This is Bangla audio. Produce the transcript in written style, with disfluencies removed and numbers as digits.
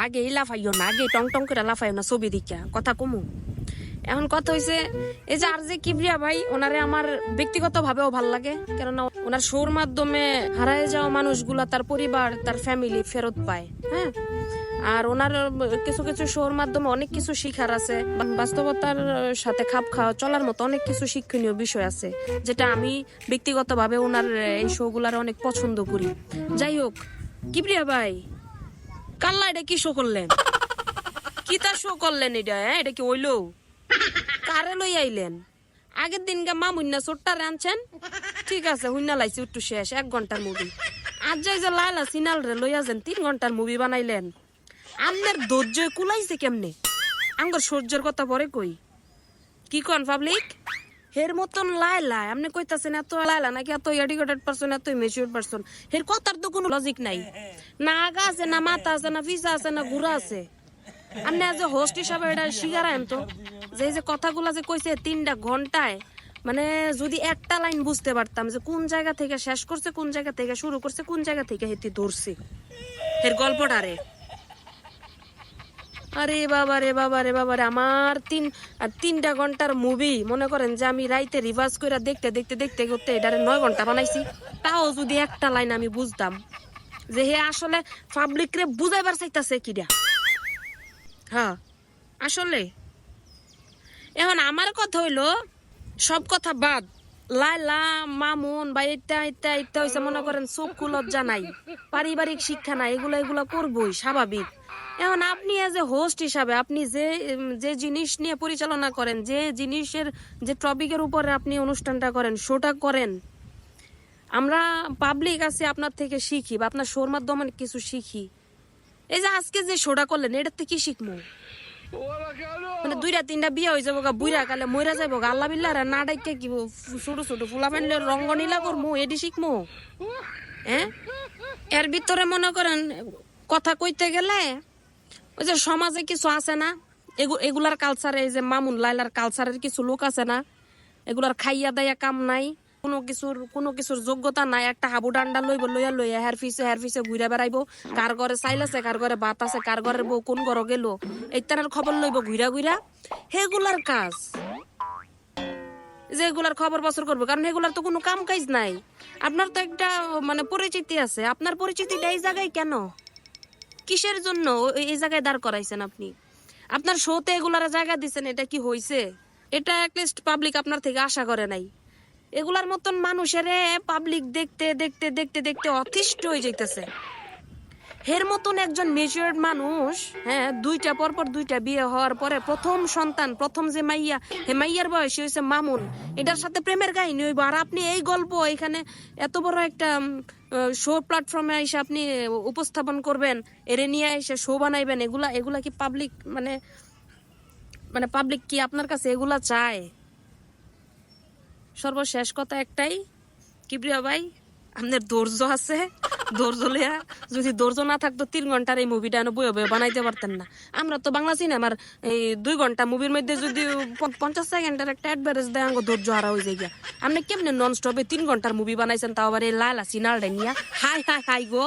আগে লাফাইও না, আগে টং টং করে লাফাইও না ছবি দিকা কথা কমু। এখন কথা হয়েছে এই যে আর যে কিবরিয়া ভাই, ওনারে আমার ব্যক্তিগত ভাবেও ভাল লাগে, কেননা ওনার শোর মাধ্যমে হারায় যাওয়া মানুষগুলা তার পরিবার তার ফ্যামিলি ফেরত পায়। হ্যাঁ, আর ওনার কিছু কিছু শোর মাধ্যমে অনেক কিছু শিখার আছে, বাস্তবতার সাথে খাপ খাওয়া চলার মতো অনেক কিছু শিক্ষণীয় বিষয় আছে, যেটা আমি ব্যক্তিগতভাবে ওনার এই শোগুলার অনেক পছন্দ করি। যাই হোক, কিবরিয়া ভাই কাল্লা এটা কি শো করলেন? কি তার শো করলেন এটা? এটা কি হইলো? কারে লই আইলেন? আগের দিন গা মামুন্না চোট্টা রাঁধছেন, ঠিক আছে হুন্না লাইছি একটু শেষ 1 ঘন্টার মুভি। আজ যাই যে লাইলা সিনাল রে লইয়া যান 3 ঘন্টার মুভি বানাইলেন। আমনের ধৈর্য কুলাইছে কেমনে? আঙ্গর সহ্যের কথা পরে কই। কি কন পাবলিক? হের মতন লাইলা আপনি কইতাছেন এত লাইলা নাকি এত এডুকেটেড পারসন, এত ম্যাচিউর পারসন? হের কথার তো কোনো লজিক নাই। না আগা আছে, না মাথা আছে, না ফিসা আছে, না গুড়া আছে। আপনি আজ হোস্ট হিসাবে এটা শিখারায়েন তো, যে যে কথাগুলা যে কইছে 3টা ঘন্টায়, মানে যদি একটা লাইন বুঝতে পারতাম যে কোন জায়গা থেকে শেষ করছে, কোন জায়গা থেকে শুরু করছে, কোন জায়গা থেকে হেতি ধরছে এর গল্পটারে। আরে বাবা রে বাবা রে বাবা রে, আমার 3টা ঘন্টার মুভি মনে করেন যে আমি রাইতে রিভার্স করে দেখতে দেখতে দেখতে করতে এটারে 9 ঘন্টা বানাইছি। তাও যদি একটা লাইন আমি বুঝতাম যে হে আসলে পাবলিক রে বুঝাইবার চাইতাছে কিরা। হ্যাঁ আসলে এখন আমার কথা হইলো, সব কথা বাদ, লাইলা মামুন বা এটা এটা এটা হইছে মনে করেন চক্ষু লজ্জা নাই, পারিবারিক শিক্ষা নাই, এগুলা করবই স্বাভাবিক। এখন আপনি এজ এ হোস্ট হিসাবে আপনি যে যে জিনিস নিয়ে পরিচালনা করেন, যে জিনিসের যে টপিকের উপরে আপনি অনুষ্ঠানটা করেন, শোটা করেন, আমরা পাবলিক আছে আপনার থেকে শিখি বা আপনার শোর মাধ্যমে কিছু শিখি। এই যে আজকে যে শোটা করলেন এটাতে কি শিখবো? মানে 2টা 3টা বিয়ে হয়ে যাবো গা, বুইরা কালে মইরা যাবো গা, আল্লাহ বিল্লাহ না ডাইকে কি ছোট ছোট ফুলা ফেনলে রঙ্গনীলা করবো, এটি শিখবো? হ্যাঁ, এর ভিতরে মনে করেন কথা কইতে গেলে ওই যে সমাজে কিছু আছে না, এগুলার কালচারে, এই যে মামুন লাইলার কালচারের কিছু লোক আছে না, এগুলার খাইয়া দাইয়া কাম নাই, কোনো কিছুর যোগ্যতা নাই, একটা হাবু ডান্ডা লইয়া লইয়া হের ফিসে ঘুরে বেড়াইবো, কার ঘরে চাইল আছে, কার ঘরে ভাত আছে, কার ঘরের বউ কোন ঘর গেল, এইটার খবর লইব ঘুরা ঘুরা। হেগুলার কাজ, যে এগুলার খবর বছর করবো, কারণ এগুলার তো কোনো কাম কাজ নাই। আপনার তো একটা মানে পরিচিতি আছে, আপনার পরিচিতিটা এই জায়গায় কেন, কিসের জন্য এই জায়গায় দাঁড় করাইছেন আপনি? আপনার শোতে এগুলার জায়গা দিচ্ছেন, এটা কি হইছে? এটা অ্যাটলিস্ট পাবলিক আপনার থেকে আশা করে নাই। এগুলার মতন মানুষের পাবলিক দেখতে দেখতে দেখতে দেখতে অতিষ্ঠ হয়ে যাইতেছে। হের মতন একজন মেচুয়ার্ড মানুষ, হ্যাঁ, 2টা বিয়ে হওয়ার পরে প্রথম সন্তান, প্রথম যে মাইয়া, হে মাইয়ার বয়স হয়েছে মামুন, এটার সাথে প্রেমের কাহিনী হইব। আর আপনি এই গল্প এখানে এত বড় একটা শো প্ল্যাটফর্মে এসে আপনি উপস্থাপন করবেন, এরে নিয়ে এসে শো বানাইবেন, এগুলা কি পাবলিক মানে পাবলিক কি আপনার কাছে এগুলা চায়? সর্বশেষ কথা একটাই, কিবরিয়া ভাই আপনার ধৈর্য আছে, ধৈর্য লিয়া, যদি ধৈর্য না থাকতো 3 ঘন্টার এই মুভিটা বয়ে বয়ে বানাইতে পারতেন না। আমরা তো বাংলা সিনেমার এই 2 ঘন্টা মুভির মধ্যে যদি 50 সেকেন্ডের একটা অ্যাডভারেজ দেয়, আঙ্গ ধৈর্য হারা হয়ে যায় গিয়া। আপনি কেমনে নন স্টপে 3 ঘন্টার মুভি বানাইছেন, তাও আবার এই লালা সিনালটা নিয়া? হাই হাই হাই গো।